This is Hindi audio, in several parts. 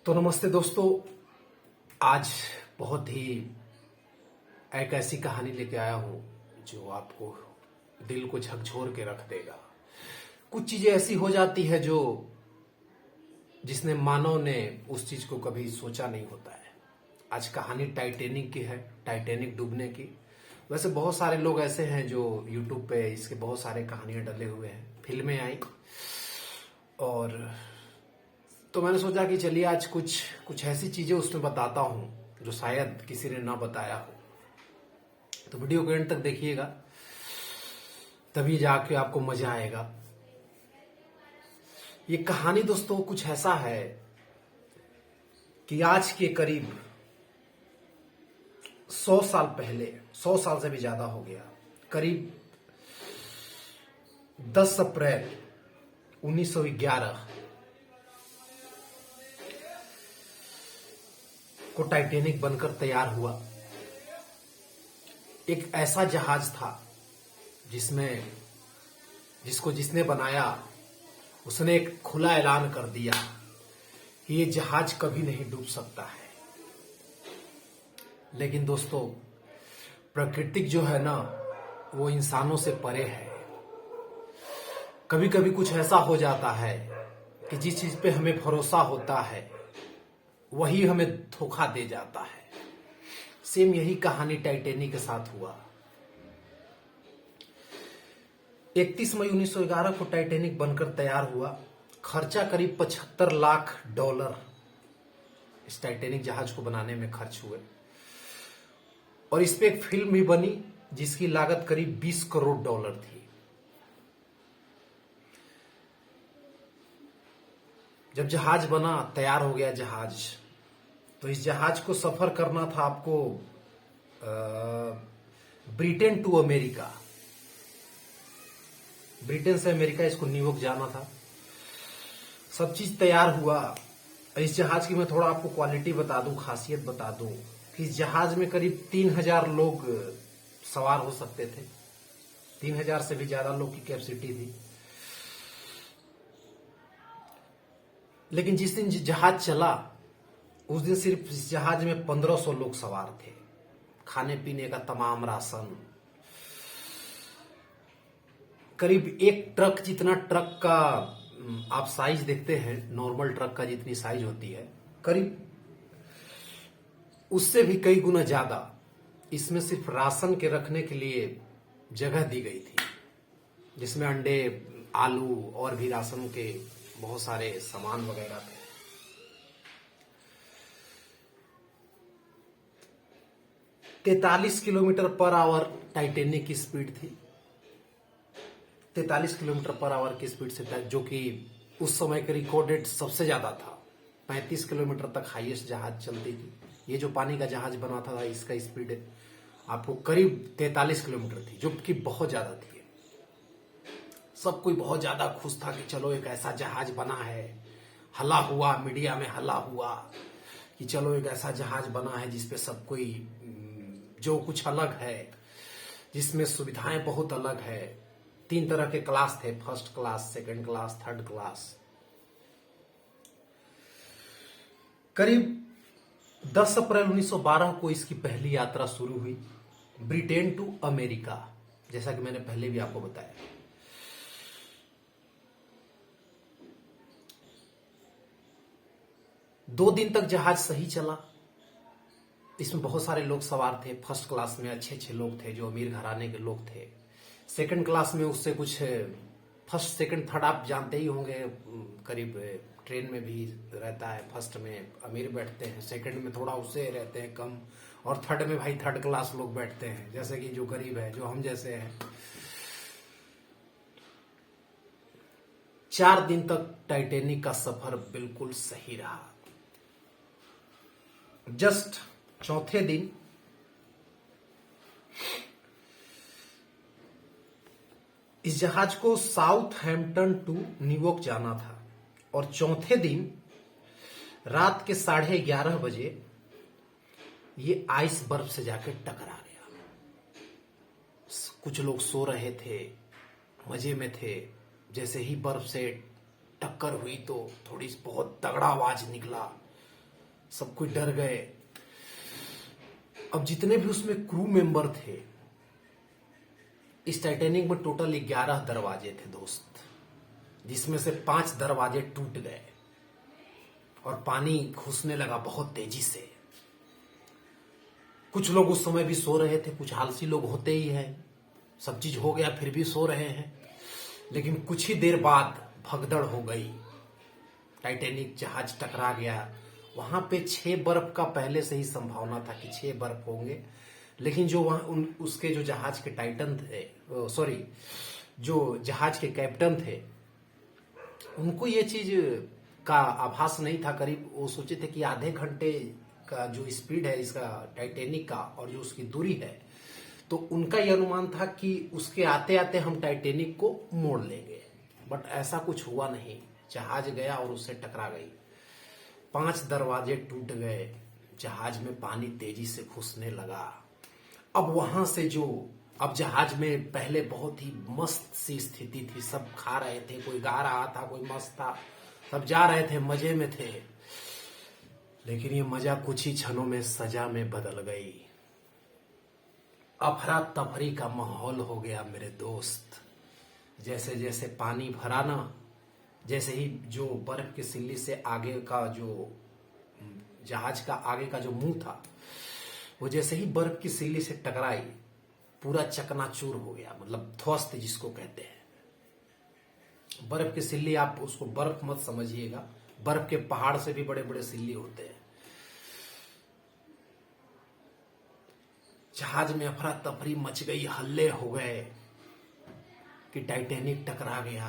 तो नमस्ते दोस्तों। आज बहुत ही एक ऐसी कहानी लेके आया हूं जो आपको दिल को झकझोर के रख देगा। कुछ चीजें ऐसी हो जाती है जो जिसने मानव ने उस चीज को कभी सोचा नहीं होता है। आज कहानी टाइटैनिक की है, टाइटैनिक डूबने की। वैसे बहुत सारे लोग ऐसे हैं जो यूट्यूब पे इसके बहुत सारे कहानियां डले हुए हैं, फिल्में आई, और तो मैंने सोचा कि चलिए आज कुछ कुछ ऐसी चीजें उसमें बताता हूं जो शायद किसी ने ना बताया हो। तो वीडियो को एंड तक देखिएगा, तभी जाके आपको मजा आएगा। ये कहानी दोस्तों कुछ ऐसा है कि आज के करीब 100 साल पहले, 100 साल से भी ज्यादा हो गया, करीब 10 अप्रैल 1911 को टाइटैनिक बनकर तैयार हुआ। एक ऐसा जहाज था जिसको जिसने बनाया उसने एक खुला ऐलान कर दिया कि ये जहाज कभी नहीं डूब सकता है। लेकिन दोस्तों, प्राकृतिक जो है ना, वो इंसानों से परे है। कभी कभी कुछ ऐसा हो जाता है कि जिस चीज पे हमें भरोसा होता है वही हमें धोखा दे जाता है। सेम यही कहानी टाइटैनिक के साथ हुआ। 31 मई 1911 को टाइटैनिक बनकर तैयार हुआ। खर्चा करीब $75 लाख इस टाइटैनिक जहाज को बनाने में खर्च हुए, और इस पे एक फिल्म भी बनी जिसकी लागत करीब $20 करोड़ थी। जब जहाज बना, तैयार हो गया जहाज, तो इस जहाज को सफर करना था आपको ब्रिटेन टू अमेरिका। ब्रिटेन से अमेरिका इसको न्यूयॉर्क जाना था। सब चीज तैयार हुआ। इस जहाज की मैं थोड़ा आपको क्वालिटी बता दूं, खासियत बता दूं कि इस जहाज में करीब 3000 लोग सवार हो सकते थे। 3000 से भी ज्यादा लोग की कैपेसिटी थी। लेकिन जिस दिन जहाज चला उस दिन सिर्फ इस जहाज में 1500 लोग सवार थे। खाने पीने का तमाम राशन, करीब एक ट्रक जितना, ट्रक का आप साइज देखते हैं, नॉर्मल ट्रक का जितनी साइज होती है, करीब उससे भी कई गुना ज्यादा इसमें सिर्फ राशन के रखने के लिए जगह दी गई थी, जिसमें अंडे, आलू और भी राशन के बहुत सारे सामान वगैरह थे। 43 किलोमीटर पर आवर टाइटैनिक की स्पीड थी। 43 किलोमीटर पर आवर की स्पीड से, जो कि उस समय के रिकॉर्डेड सबसे ज्यादा था। 35 किलोमीटर तक हाईएस्ट जहाज चलती थी। ये जो पानी का जहाज बना था इसका स्पीड आपको करीब 43 किलोमीटर थी, जो कि बहुत ज्यादा थी। सब कोई बहुत ज्यादा खुश था कि चलो एक ऐसा जहाज बना है। हल्ला हुआ, मीडिया में हल्ला हुआ कि चलो एक ऐसा जहाज बना है जिसपे सब कोई, जो कुछ अलग है, जिसमें सुविधाएं बहुत अलग है। 3 तरह के क्लास थे, first class, second class, third class. करीब 10 अप्रैल 1912 को इसकी पहली यात्रा शुरू हुई, ब्रिटेन टू अमेरिका, जैसा कि मैंने पहले भी आपको बताया। दो दिन तक जहाज सही चला। इसमें बहुत सारे लोग सवार थे। फर्स्ट क्लास में अच्छे अच्छे लोग थे जो अमीर घराने के लोग थे। सेकंड क्लास में उससे कुछ, फर्स्ट सेकंड थर्ड आप जानते ही होंगे, करीब ट्रेन में भी रहता है। फर्स्ट में अमीर बैठते हैं, सेकंड में थोड़ा उससे रहते हैं कम, और थर्ड में भाई थर्ड क्लास लोग बैठते हैं, जैसे कि जो गरीब है, जो हम जैसे हैं। 4 दिन तक टाइटैनिक का सफर बिल्कुल सही रहा। जस्ट चौथे दिन इस जहाज को साउथहैम्पटन टू न्यूयॉर्क जाना था, और चौथे दिन रात के 11:30 बजे ये आइस बर्फ से जाकर टकरा गया। कुछ लोग सो रहे थे, मजे में थे। जैसे ही बर्फ से टक्कर हुई तो थोड़ी बहुत तगड़ा आवाज निकला, सब कोई डर गए। अब जितने भी उसमें क्रू मेंबर थे, इस टाइटैनिक में टोटल 11 दरवाजे थे दोस्त, जिसमें से 5 दरवाजे टूट गए और पानी घुसने लगा बहुत तेजी से। कुछ लोग उस समय भी सो रहे थे, कुछ आलसी लोग होते ही हैं, सब चीज हो गया फिर भी सो रहे हैं। लेकिन कुछ ही देर बाद भगदड़ हो गई, टाइटैनिक जहाज टकरा गया। वहां पे 6 बर्फ का पहले से ही संभावना था कि 6 बर्फ होंगे, लेकिन जो वहां उसके जो जहाज के टाइटन थे, सॉरी, जो जहाज के कैप्टन थे, उनको ये चीज का आभास नहीं था। करीब वो सोचे थे कि आधे घंटे का जो स्पीड है इसका टाइटैनिक का और जो उसकी दूरी है, तो उनका यह अनुमान था कि उसके आते आते हम टाइटैनिक को मोड़ लेंगे। बट ऐसा कुछ हुआ नहीं, जहाज गया और उससे टकरा गई। 5 दरवाजे टूट गए, जहाज में पानी तेजी से घुसने लगा। अब वहां से अब जहाज में पहले बहुत ही मस्त सी स्थिति थी, सब खा रहे थे, कोई गा रहा था, कोई मस्त था, सब जा रहे थे, मजे में थे। लेकिन ये मजा कुछ ही क्षणों में सजा में बदल गई। अफरा तफरी का माहौल हो गया मेरे दोस्त। जैसे जैसे पानी भरा ना, जैसे ही जो बर्फ की सिल्ली से आगे का जो जहाज का आगे का जो मुंह था, वो जैसे ही बर्फ की सिल्ली से टकराई, पूरा चकनाचूर हो गया, मतलब ध्वस्त जिसको कहते हैं। बर्फ की सिल्ली, आप उसको बर्फ मत समझिएगा, बर्फ के पहाड़ से भी बड़े बड़े सिल्ली होते हैं। जहाज में अफरा तफरी मच गई, हल्ले हो गए कि टाइटैनिक टकरा गया।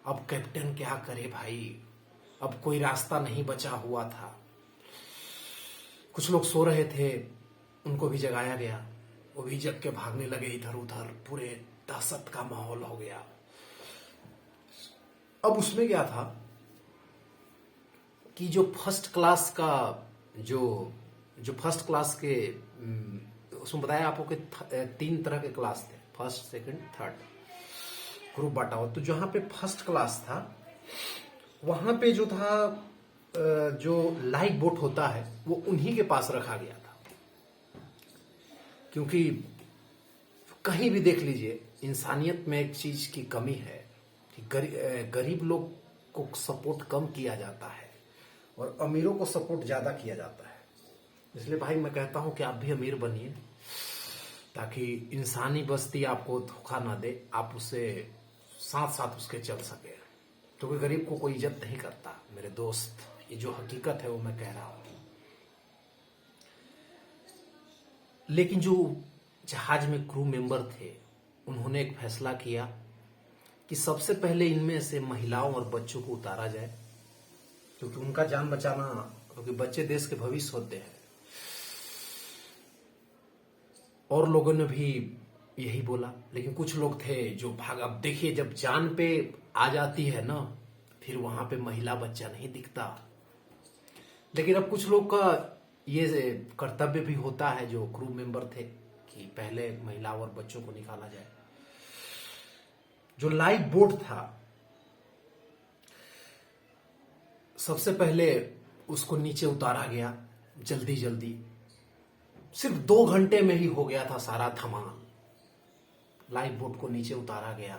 अब कैप्टन क्या करे भाई, अब कोई रास्ता नहीं बचा हुआ था। कुछ लोग सो रहे थे, उनको भी जगाया गया, वो भी जग के भागने लगे इधर उधर, पूरे दहशत का माहौल हो गया। अब उसमें क्या था कि जो फर्स्ट क्लास का जो फर्स्ट क्लास के उसमें बताया आपको कि 3 तरह के क्लास थे, फर्स्ट, सेकंड, थर्ड, ग्रुप बांटा हुआ। तो जहां पे फर्स्ट क्लास था, वहां पे जो था जो लाइफ बोट होता है वो उन्हीं के पास रखा गया था। क्योंकि कहीं भी देख लीजिए, इंसानियत में एक चीज की कमी है कि गरीब लोग को सपोर्ट कम किया जाता है और अमीरों को सपोर्ट ज्यादा किया जाता है। इसलिए भाई मैं कहता हूं कि आप भी अमीर बनिए, ताकि इंसानी बस्ती आपको धोखा ना दे, आप उससे साथ साथ उसके चल सके। तो कोई गरीब को कोई इज्जत नहीं करता मेरे दोस्त, ये जो हकीकत है वो मैं कह रहा हूं। लेकिन जो जहाज में क्रू मेंबर थे, उन्होंने एक फैसला किया कि सबसे पहले इनमें से महिलाओं और बच्चों को उतारा जाए, क्योंकि उनका जान बचाना, क्योंकि बच्चे देश के भविष्य होते हैं। और लोगों ने भी यही बोला, लेकिन कुछ लोग थे जो भाग। अब देखिए, जब जान पे आ जाती है ना, फिर वहां पे महिला बच्चा नहीं दिखता। लेकिन अब कुछ लोग का ये कर्तव्य भी होता है, जो क्रू मेंबर थे, कि पहले महिला और बच्चों को निकाला जाए। जो लाइफ बोट था, सबसे पहले उसको नीचे उतारा गया जल्दी जल्दी। सिर्फ 2 घंटे में ही हो गया था सारा धमाल। लाइफ बोट को नीचे उतारा गया,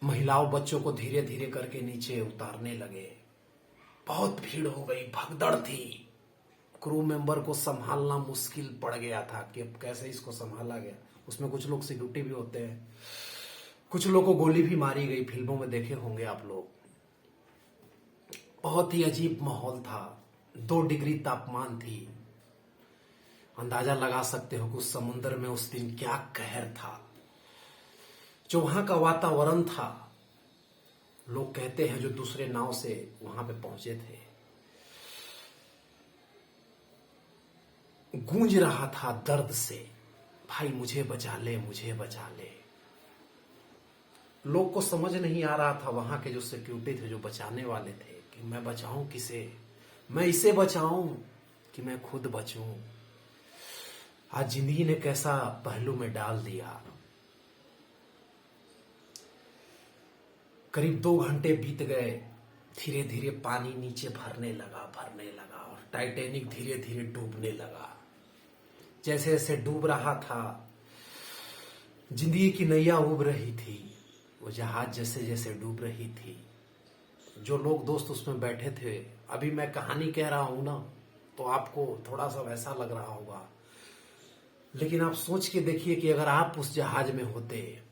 महिलाओं बच्चों को धीरे धीरे करके नीचे उतारने लगे। बहुत भीड़ हो गई, भगदड़ थी। क्रू मेंबर को संभालना मुश्किल पड़ गया था कि अब कैसे इसको संभाला गया। उसमें कुछ लोग सिक्योरिटी भी होते हैं, कुछ लोगों को गोली भी मारी गई, फिल्मों में देखे होंगे आप लोग। बहुत ही अजीब माहौल था, 2 डिग्री तापमान थी। अंदाजा लगा सकते हो कि उस समुद्र में उस दिन क्या कहर था। जो वहां का वातावरण था, लोग कहते हैं जो दूसरे नाव से वहां पे पहुंचे थे, गूंज रहा था दर्द से, भाई मुझे बचा ले, मुझे बचा ले। लोग को समझ नहीं आ रहा था, वहां के जो सिक्योरिटी थे, जो बचाने वाले थे, कि मैं बचाऊं किसे, मैं इसे बचाऊं कि मैं खुद बचूं। आज जिंदगी ने कैसा पहलू में डाल दिया। करीब 2 घंटे बीत गए, धीरे धीरे पानी नीचे भरने लगा और टाइटैनिक धीरे धीरे डूबने लगा। जैसे जैसे डूब रहा था, जिंदगी की नैया उब रही थी, वो जहाज जैसे जैसे डूब रही थी। जो लोग दोस्त उसमें बैठे थे, अभी मैं कहानी कह रहा हूं ना तो आपको थोड़ा सा वैसा लग रहा होगा, लेकिन आप सोच के देखिए कि अगर आप उस जहाज में होते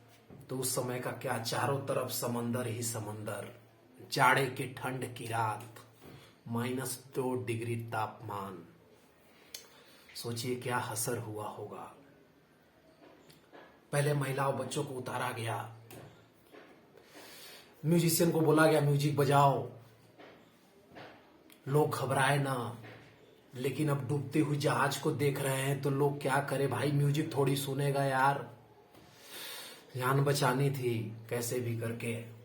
तो उस समय का क्या, चारों तरफ समंदर ही समंदर, जाड़े की ठंड की रात, -2 डिग्री तापमान। सोचिए क्या हसर हुआ होगा। पहले महिलाओं बच्चों को उतारा गया, म्यूजिशियन को बोला गया म्यूजिक बजाओ, लोग घबराए ना। लेकिन अब डूबते हुए जहाज को देख रहे हैं तो लोग क्या करे भाई, म्यूजिक थोड़ी सुनेगा यार, जान बचानी थी कैसे भी करके।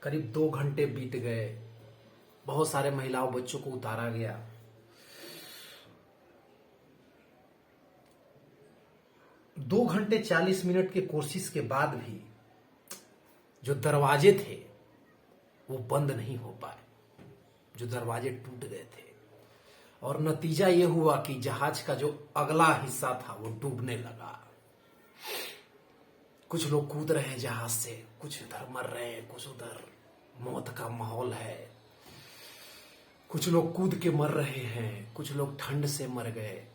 करीब 2 घंटे बीत गए, बहुत सारे महिलाओं बच्चों को उतारा गया। दो घंटे 40 मिनट के कोशिश के बाद भी जो दरवाजे थे वो बंद नहीं हो पाए, जो दरवाजे टूट गए थे। और नतीजा ये हुआ कि जहाज का जो अगला हिस्सा था वो डूबने लगा। कुछ लोग कूद रहे हैं जहाज से, कुछ इधर मर रहे हैं, कुछ उधर, मौत का माहौल है। कुछ लोग कूद के मर रहे हैं, कुछ लोग ठंड से मर गए।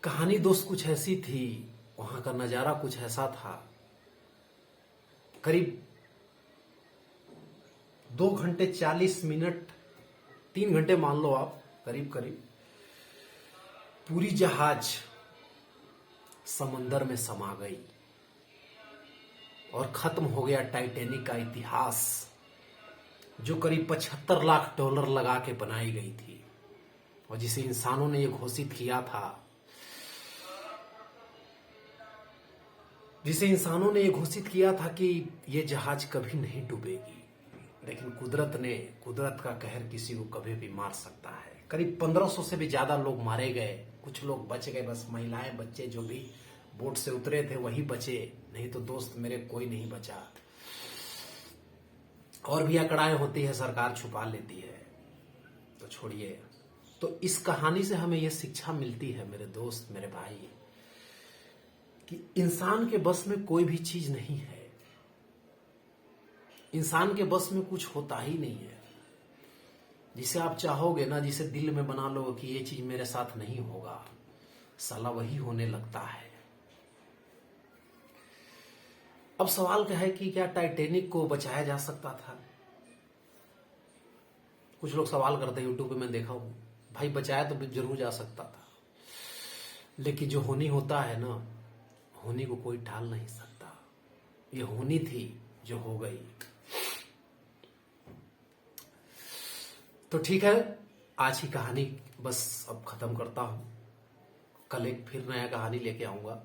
कहानी दोस्त कुछ ऐसी थी, वहां का नजारा कुछ ऐसा था। करीब 2 घंटे 40 मिनट, 3 घंटे मान लो आप, करीब करीब पूरी जहाज समंदर में समा गई और खत्म हो गया टाइटैनिक का इतिहास, जो करीब $75 लाख लगा के बनाई गई थी और जिसे इंसानों ने ये घोषित किया था, कि ये जहाज कभी नहीं डूबेगी। लेकिन कुदरत का कहर किसी को कभी भी मार सकता है। करीब 1500 से भी ज्यादा लोग मारे गए, कुछ लोग बच गए, बस महिलाएं बच्चे जो भी बोट से उतरे थे वही बचे, नहीं तो दोस्त मेरे कोई नहीं बचा। और भी अकड़ाएं होती है, सरकार छुपा लेती है, तो छोड़िए। तो इस कहानी से हमें यह शिक्षा मिलती है मेरे दोस्त, मेरे भाई, कि इंसान के बस में कोई भी चीज नहीं है। इंसान के बस में कुछ होता ही नहीं है। जिसे आप चाहोगे ना, जिसे दिल में बना लो कि ये चीज मेरे साथ नहीं होगा, साला वही होने लगता है। अब सवाल क्या है कि क्या टाइटैनिक को बचाया जा सकता था? कुछ लोग सवाल करते हैं, यूट्यूब पे मैं देखा हूं, भाई बचाया तो जरूर जा सकता था, लेकिन जो होनी होता है ना, होनी को कोई टाल नहीं सकता। ये होनी थी जो हो गई। तो ठीक है, आज की कहानी बस अब खत्म करता हूं। कल एक फिर नया कहानी लेके आऊंगा।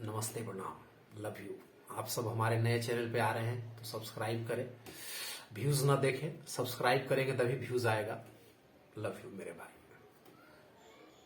नमस्ते, प्रणाम, लव यू। आप सब हमारे नए चैनल पे आ रहे हैं तो सब्सक्राइब करें। व्यूज ना देखें, सब्सक्राइब करेंगे तभी व्यूज आएगा। लव यू मेरे भाई।